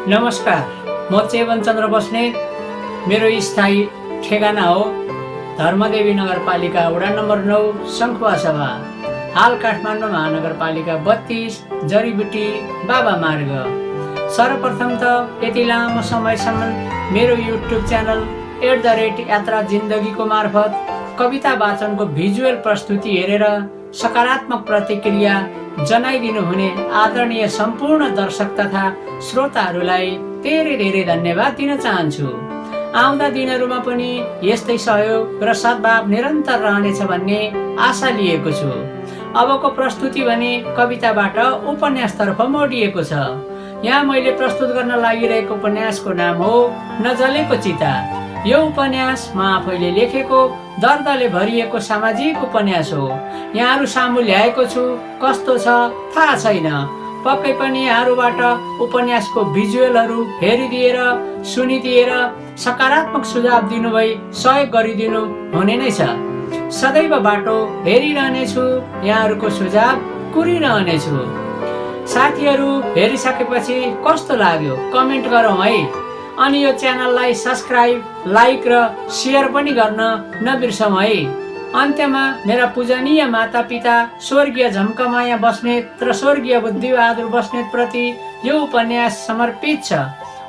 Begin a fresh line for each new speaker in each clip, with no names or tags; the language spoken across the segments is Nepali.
नमस्कार, म चेवन चन्द्र बस्नेत। मेरो स्थायी ठेगाना हो धर्मदेवी नगरपालिका वडा नम्बर 9 सङ्खुवा सभा, हाल काठमाडौँ महानगरपालिका 32 जडीबुटी बाबा मार्ग। सर्वप्रथम त यति लामो समयसम्म मेरो युट्युब च्यानल @यात्रा जिन्दगीको मार्फत कविता वाचनको भिजुअल प्रस्तुति हेरेर सकारात्मक प्रतिक्रिया जनाइदिनु हुने आदरणीय सम्पूर्ण दर्शक तथा श्रोताहरूलाई धेरै धेरै धन्यवाद दिन चाहन्छु। आउँदा दिनहरूमा पनि यस्तै सहयोग र सद्भाव निरन्तर रहनेछ भन्ने आशा लिएको छु। अबको प्रस्तुति भने कविताबाट उपन्यासतर्फ मोडिएको छ। यहाँ मैले प्रस्तुत गर्न लागिरहेको उपन्यासको नाम हो नजलेको चिता। यो उपन्यास म आफैले लेखेको दर्दले भरिएको सामाजिक उपन्यास हो। यहाँहरू सामु ल्याएको छु, कस्तो छ थाहा छैन। पक्कै पनि यहाँहरूबाट उपन्यासको भिजुअलहरू हेरिदिएर सुनिदिएर सकारात्मक सुझाव दिनुभई सहयोग गरिदिनु हुने नै छ। सदैव बाटो हेरिरहनेछु, यहाँहरूको सुझाव कुरिरहनेछु। साथीहरू हेरिसकेपछि कस्तो लाग्यो कमेन्ट गरौँ है। अनि यो च्यानललाई सब्सक्राइब, लाइक र सेयर पनि गर्न नबिर्सौँ है। अन्त्यमा मेरा पूजनीय माता पिता स्वर्गीय झम्कमाया बस्नेत र स्वर्गीय बुद्धिबहादुर बस्नेत प्रति यो उपन्यास समर्पित छ।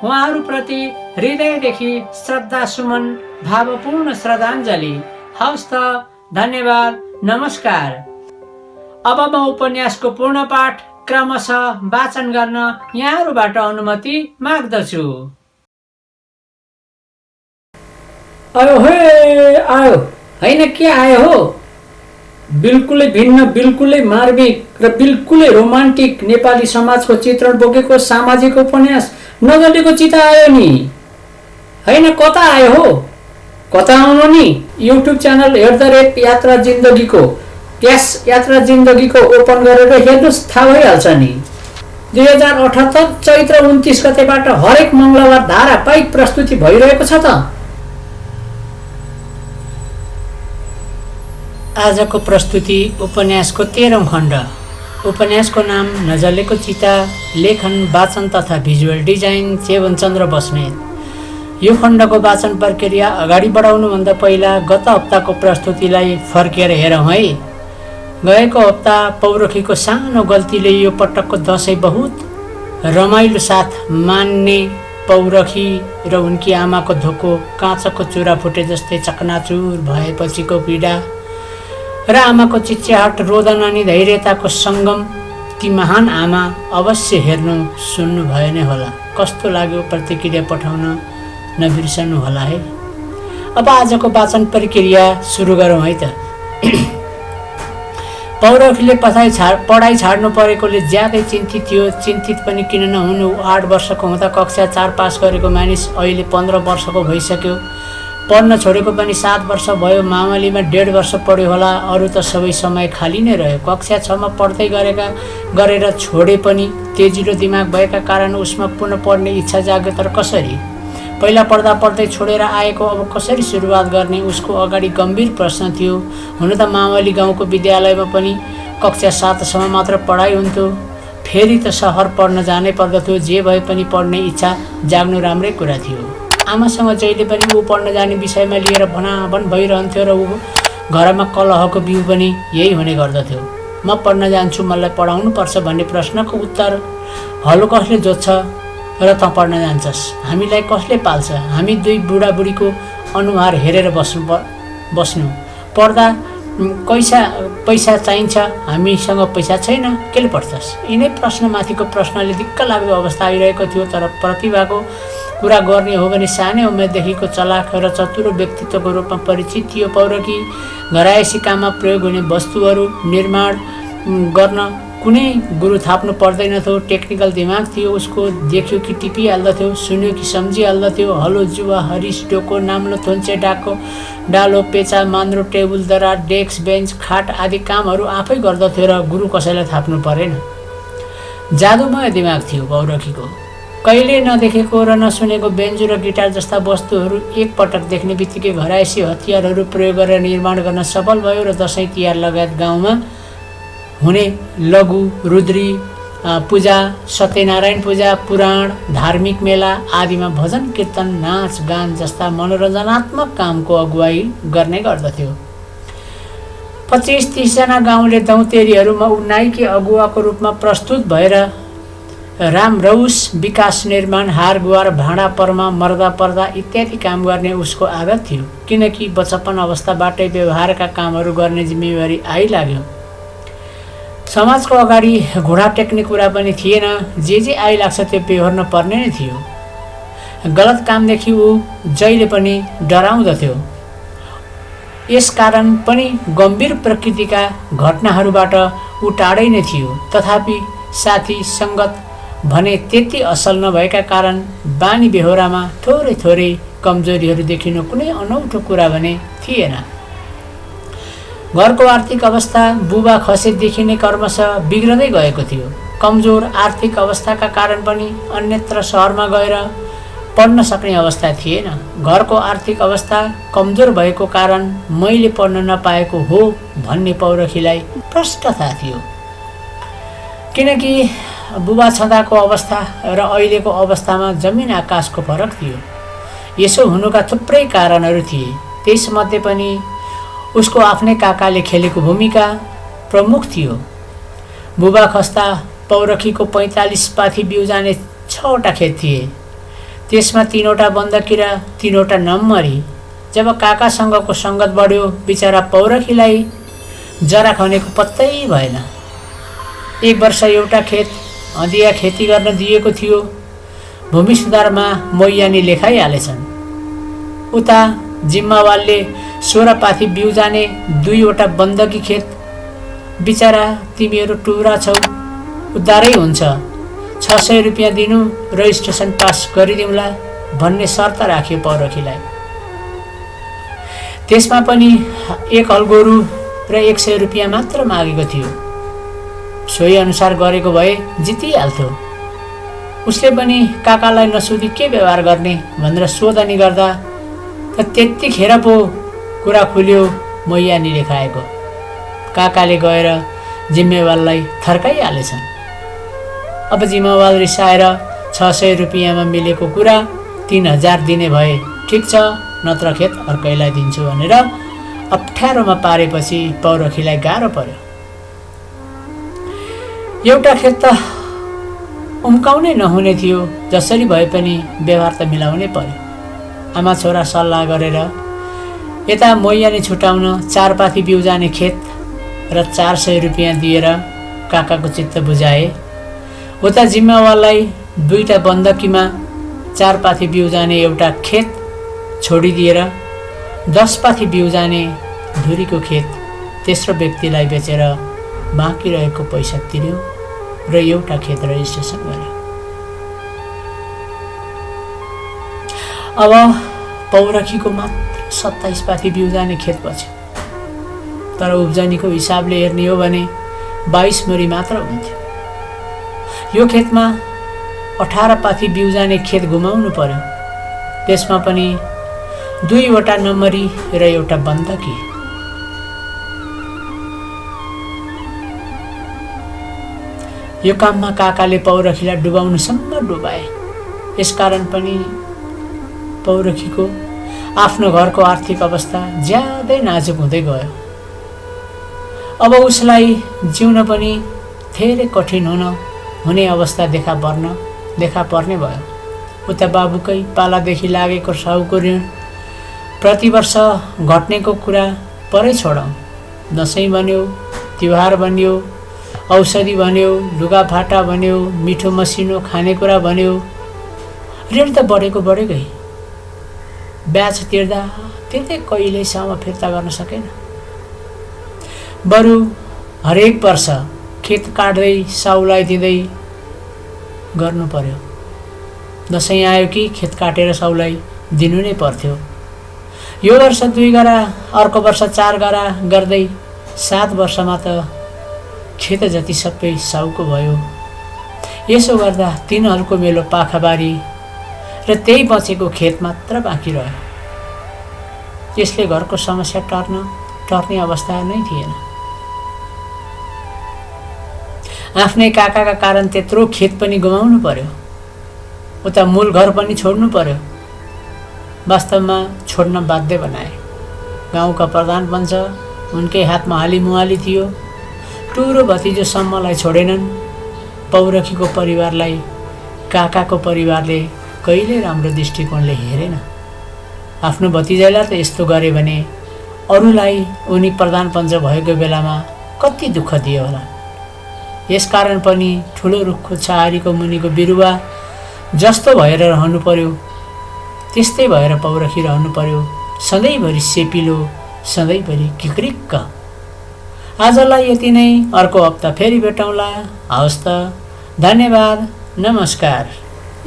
उहाँहरूप्रति हृदयदेखि श्रद्धा सुमन, भावपूर्ण श्रद्धाञ्जली। हवस् त, धन्यवाद, नमस्कार। अब म उपन्यासको पूर्ण पाठ क्रमशः वाचन गर्न यहाँहरूबाट अनुमति माग्दछु। आयो हे आयो होइन, के आयो हो? बिल्कुलै भिन्न, बिल्कुलै मार्मिक र बिल्कुलै रोमान्टिक नेपाली समाजको चित्रण बोकेको सामाजिक उपन्यास नजलेको चिता आयो नि। होइन, कता आयो हो? कता आउनु नि? युट्युब च्यानल @यात्रा जिन्दगीको यात्रा जिन्दगीको ओपन गरेर हेर्नुहोस्, थाहा भइहाल्छ नि। 2078 चैत्र 29 गतेबाट हरेक मङ्गलबार धारावाहिक प्रस्तुति भइरहेको छ त। आजको प्रस्तुति उपन्यासको 13औं खण्ड। उपन्यासको नाम नजलेको चिता। लेखन, वाचन तथा भिजुअल डिजाइन चेवन चन्द्र बस्नेत। यो खण्डको वाचन प्रक्रिया अगाडि बढाउनुभन्दा पहिला गत हप्ताको प्रस्तुतिलाई फर्केर हेरौँ है। गएको हप्ता पौरखीको सानो गल्तीले यो पटकको दसैँ बहुत रमाइलो साथ मान्ने पौरखी र उनकी आमाको धोको काँचको चुरा फुटे जस्तै चकनाचुर भएपछिको पीडा र आमाको चिच्याहट, रोदन अनि धैर्यताको सङ्गम। ती महान आमा अवश्य हेर्नु सुन्नु भयो नै होला। कस्तो लाग्यो प्रतिक्रिया पठाउन नबिर्सनु होला है। अब आजको वाचन प्रक्रिया सुरु गरौँ है त। पौरखीले पढाइ छाड्नु परेकोले ज्यादै चिन्तित थियो। चिन्तित पनि किन नहुनु, 8 वर्षको हुँदा कक्षा 4 पास गरेको मानिस अहिले 15 वर्षको भइसक्यो। पढ्न छोडेको पनि 7 वर्ष भयो। मामलीमा 1.5 वर्ष पढ्यो होला, अरू त सबै समय खाली नै रह्यो। कक्षा 6 मा पढ्दै गरेर छोडे पनि तेजिलो दिमाग भएका कारण उसमा पुनः पढ्ने इच्छा जाग्यो। तर कसरी? पहिला पढ्दा पढ्दै छोडेर आएको, अब कसरी सुरुवात गर्ने? उसको अगाडि गम्भीर प्रश्न थियो। हुन त मामली गाउँको विद्यालयमा पनि कक्षा 7 सम्म मात्र पढाइ हुन्थ्यो। फेरि त सहर पढ्न जानै पर्दथ्यो। जे भए पनि पढ्ने इच्छा जाग्नु राम्रै कुरा थियो। आमासँग जहिले पनि ऊ पढ्न जाने विषयमा लिएर भनाभन भइरहन्थ्यो र ऊ घरमा कलहको बिउ पनि यही हुने गर्दथ्यो। म पढ्न जान्छु, मलाई पढाउनु पर्छ भन्ने प्रश्नको उत्तर हलो कसले जोत्छ र त पढ्न जान्छस्? हामीलाई कसले पाल्छ? हामी दुई बुढाबुढीको अनुहार हेरेर बस्नु पढ्दा पैसा चाहिन्छ, हामीसँग पैसा छैन, केले पढ्छस्? यिनै प्रश्नमाथिको प्रश्नले दिक्क लाग्दो अवस्था आइरहेको थियो। तर प्रतिभाको कुरा गर्ने हो भने सानै उमेरदेखिको चलाख र चतुर व्यक्तित्वको रूपमा परिचित थियो पौरखी। घरायसी काममा प्रयोग हुने वस्तुहरू निर्माण गर्न कुनै गुरु थाप्नु पर्दैनथ्यो। टेक्निकल दिमाग थियो उसको। देख्यो कि टिपिहाल्दथ्यो, सुन्यो कि सम्झिहाल्दथ्यो। हलो, जुवा, हरिस, डोको, नाम्लो, थुन्चे, डालो, पेचा, मान्द्रो, टेबुल, दरार, डेस्क, बेन्च, खाट आदि कामहरू आफै गर्दथ्यो र गुरु कसैलाई थाप्नु परेन। जादुमय दिमाग थियो पौरखीको। कहिले नदेखेको र नसुनेको बेन्जो र गिटार जस्ता वस्तुहरू एकपटक देख्ने बित्तिकै घरायसी हतियारहरू प्रयोग गरेर निर्माण गर्न सफल भयो र दसैँ तिहार लगायत गाउँमा हुने लघु, रुद्री पूजा, सत्यनारायण पूजा, पुराण, धार्मिक मेला आदिमा भजन कीर्तन, नाच गान जस्ता मनोरञ्जनात्मक कामको अगुवाई गर्ने गर्दथ्यो। 25-30 जना गाउँले दौतेरीहरूमा नाइके अगुवाको रूपमा प्रस्तुत भएर राम रौस, विकास निर्माण, हार गुहार, भाँडा परमा, मर्दा पर्दा इत्यादि काम गर्ने उसको आदत थियो। किनकि बचपन अवस्थाबाटै व्यवहारका कामहरू गर्ने जिम्मेवारी आइलाग्यो। समाजको अगाडि घुँडा टेक्ने कुरा पनि थिएन। जे आइलाग्छ त्यो बेहोर्न पर्ने नै थियो। गलत कामदेखि ऊ जहिले पनि डराउँदथ्यो। यसकारण पनि गम्भीर प्रकृतिका घटनाहरूबाट ऊ टाढै नै थियो। तथापि साथी सङ्गत भने त्यति असल नभएका कारण बानी बेहोरामा थोरै थोरै कमजोरीहरू देखिनु कुनै अनौठो कुरा भने थिएन। घरको आर्थिक अवस्था बुबा खसेदेखि नै क्रमशः बिग्रदै गएको थियो। कमजोर आर्थिक अवस्थाका कारण पनि अन्यत्र सहरमा गएर पढ्न सक्ने अवस्था थिएन। घरको आर्थिक अवस्था कमजोर भएको कारण मैले पढ्न नपाएको हो भन्ने पौरखीलाई प्रष्ट थाहा थियो। किनकि बुबा छँदाको अवस्था र अहिलेको अवस्थामा जमिन आकाशको फरक थियो। यसो हुनुका थुप्रै कारणहरू थिए। त्यसमध्ये पनि उसको आफ्नै काकाले खेलेको भूमिका प्रमुख थियो। बुबा खस्दा पौरखीको 45 पाथी बिउ जाने 6वटा खेत थिए। त्यसमा 3वटा बन्दकी र 3वटा नम्बरी। जब काकासँगको सङ्गत बढ्यो, बिचरा पौरखीलाई जरा खनेको पत्तै भएन। एक वर्ष एउटा खेत हदिया खेती गर्न दिएको थियो। भूमि सुधारमा मैयानी लेखाइहालेछन्। उता जिम्मावालले 16 पाथी बिउ जाने 2वटा बन्दकी खेत। बिचरा तिमीहरू टुरा छौ, उद्धारै हुन्छ, 600 रुपियाँ दिनु, रजिस्ट्रेसन पास गरिदिउँला भन्ने शर्त राख्यो पौरखीलाई। त्यसमा पनि 1 हल गोरु र 100 रुपियाँ मात्र मागेको थियो। सोही अनुसार गरेको भए जितिहाल्थ्यो। उसले पनि काकालाई नसोधी के व्यवहार गर्ने भनेर सोधनी गर्दा त त्यतिखेर पो कुरा खुल्यो मैयानी लेखाएको। काकाले गएर जिम्मेवाललाई थर्काइहालेछन्। अब जिम्मेवाल रिसाएर 600 रुपियाँमा मिलेको कुरा 3000 दिने भए ठिक छ, नत्र खेत अर्कैलाई दिन्छु भनेर अप्ठ्यारोमा पारेपछि पौरखीलाई गाह्रो पर्यो। एउटा खेत त उम्काउनै नहुने थियो। जसरी भए पनि व्यवहार त मिलाउनै पर्यो। आमा छोरा सल्लाह गरेर यता मैयानी छुटाउन 4 पाथी बिउ जाने खेत र 400 रुपियाँ दिएर काकाको चित्त बुझाए। उता जिम्मेवाललाई 2टा बन्दकीमा 4 पाथी बिउ जाने एउटा खेत छोडिदिएर 10 पाथी बिउ जाने धुरीको खेत तेस्रो व्यक्तिलाई बेचेर बाँकी रहेको पैसा तिर्यो र एउटा खेत रजिस्ट्रेसन गर्यो। अब पौरखीको मात्र 27 पाथी बिउ जाने खेत बच्यो। तर उब्जनीको हिसाबले हेर्ने हो भने 22 मुरी मात्र हुन्थ्यो। यो खेतमा 18 पाथी बिउ जाने खेत गुमाउनु पर्यो। त्यसमा पनि 2वटा नम्बरी र एउटा बन्दकी। यो काममा काकाले पौरखीलाई डुबाउनुसम्म डुबाए। यसकारण पनि पौरखीको आफ्नो घरको आर्थिक अवस्था ज्यादै नाजुक हुँदै गयो। अब उसलाई जिउन पनि धेरै कठिन हुने अवस्था देखा पर्ने भयो। उता बाबुकै पालादेखि लागेको साहुको ऋण प्रतिवर्ष घट्नेको कुरा परै छोडौँ। दसैँ बन्यो, तिहार बन्यो, औषधि बन्यो, लुगाफाटा बन्यो, मिठो मसिनो खानेकुरा बन्यो, ऋण त बढेको बढेकै। ब्याज तिर्दा कहिलेसम्म फिर्ता गर्न सकेन। बरु हरेक वर्ष खेत काट्दै साउलाई दिँदै गर्नु पर्यो। दसैँ आयो कि खेत काटेर साउलाई दिनु नै पर्थ्यो। यो वर्ष 2 गरा, अर्को वर्ष 4 गरा गर्दै 7 वर्षमा त खेत जति सबै साउको भयो। यसो गर्दा 3 हलको मेलो पाखाबारी र त्यही बचेको खेत मात्र बाँकी रह्यो। यसले घरको समस्या टर्ने अवस्था नै थिएन। आफ्नै काकाका कारण त्यत्रो खेत पनि गुमाउनु पर्यो, उता मूल घर पनि छोड्नु पर्यो। वास्तवमा छोड्न बाध्य बनाए। गाउँका प्रधान पञ्च उनकै हातमा हालिमुहाली थियो। टुरो भतिजोसम्मलाई छोडेनन्। पौरखीको परिवारलाई काकाको परिवारले कहिले राम्रो दृष्टिकोणले हेरेन। आफ्नो भतिजालाई त यस्तो गरे भने अरूलाई उनी प्रधान पञ्च भएको बेलामा कति दुःख दियो होला। यसकारण पनि ठुलो रुखको छाहारीको मुनिको बिरुवा जस्तो भएर रहनु पर्यो त्यस्तै भएर पौरखी रहनु पर्यो। सधैँभरि सेपिलो, सधैँभरि किक्रिक्क। आजलाई यति नै। अर्को हप्ता फेरि भेटौँला। हवस् त, धन्यवाद, नमस्कार।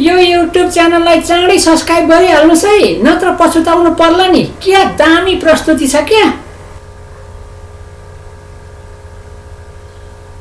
यो युट्युब च्यानललाई चाँडै सब्सक्राइब गरिहाल्नुहोस् है, नत्र पछुताउनु पर्ला नि। क्या दामी प्रस्तुति छ क्या।